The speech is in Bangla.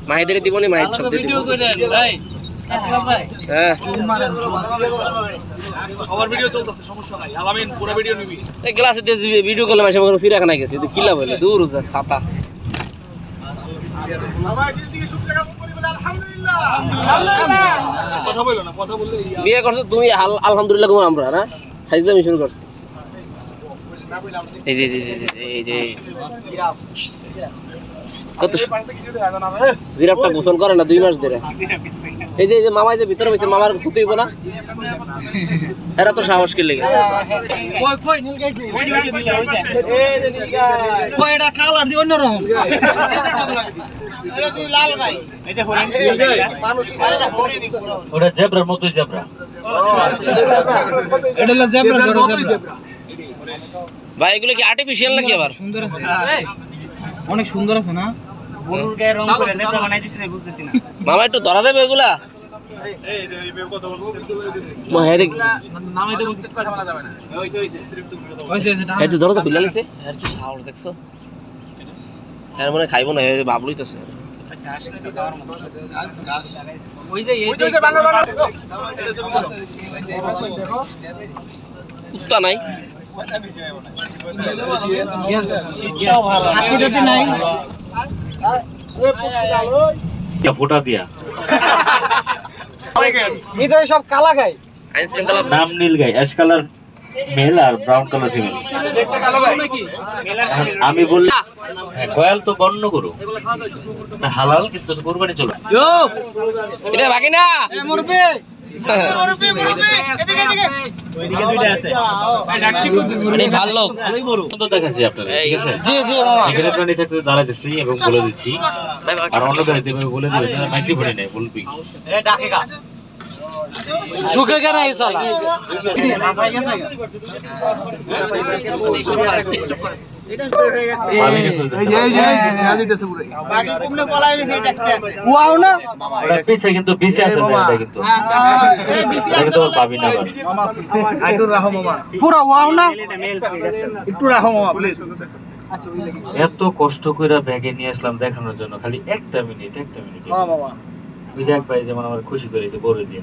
মাহিদের দিবনি মাহির সব দিয়ে দিব হ্যাঁ সবার ভিডিও চলতেছে সমস্যা নাই আলামিন পুরো ভিডিও নিবি এই গ্লাসে দিয়ে ভিডিও করলাম এসে মনে চিড়িয়াখানায় গেছি তো কিলা বলে দূর ছাতা সবাই দিন থেকে শুক্রিয়া জ্ঞাপন করি বলে আলহামদুলিল্লাহ কথা বলো না কথা বললে বিয়ে করছো তুমি আলহামদুলিল্লাহ গো আমরা না হাজলামি শুরু করছি এই যে এই যে কত জিরাফটা গোসল করে না 2 মাস ধরে এই যে মামাই যে ভিতরে বসে মামার ক্ষতি হইব না এরা তো সাহস কি লাগে কই নীল গাই এই যে নীল গাই কই এটা কালার দি অন্যরকম এটা দি লাল গাই এটা হরিণ মানুষ এটা হরিণ ওটা জেব্রার মতোই জেব্রা এটা হলো জেব্রা বড় জেব্রা ভাই এগুলো কি আর্টিফিশিয়াল নাকি আবার সুন্দর আছে অনেক সুন্দর আছে না গরুর গায়ে রং করে জেব্রা বানাই দিছিস না বুঝতেছি না মামা একটু ধরা যাবে এগুলা এই কথা বলছিস মাহের নামে দেব কথা বলা যাবে না হইছে ওইছে এই তো দরজা খুলে নিছে আর কি সাহস দেখছো এর মনে খাইবো না এই বাবলুই তো আছে ওই যে এই যে বাংলা কুত্তা নাই হাতিটাতে নাই ফোটা দিয়া এই তো সব কালা গাই আইন শৃঙ্খলা নাম নীল গাই অ্যাশ কালার মেল আর ব্রাউন কালার ফিমেল দেখতে কালো গাই নাকি আমি বললাম হ্যাঁ গয়াল তো বন্য গরু না হালাল কিন্তু কুরবানি চলে ইয়ো এটা বাকি না এ মুরবি মুরবি এদিকে এদিকে ওইদিকে দুইটা আছে মানে ভালো সুন্দর দেখাচ্ছি আপনাদের এই ঠিক আছে জি জি মামা এখানে প্রাণী থাকতে দাঁড়াইতেছি এবং বলে দিচ্ছি আর অন্য গাড়িতে বলে দিবেন মাইক্রোফোনে নেই বলবি এ ডাকেগা ঝুঁকে কেন এই শালা ভাই গেছে বাকি কমনে পলাই রইছে দেখতে আছে ওয়াও না ওটা পিছে কিন্তু পিছে আছে না এটা কিন্তু এই বিসি এটা তো পাবি না একটু রাখো মামা পুরো ওয়াও না একটু রাখো মামা প্লিজ এত কষ্ট কইরা ব্যাগে নিয়ে আসলাম দেখানোর জন্য খালি একটা মিনিট হ্যাঁ মামা ওই যে এক ভাই যেমন আমার খুশি করে দিতে বলে দিয়ে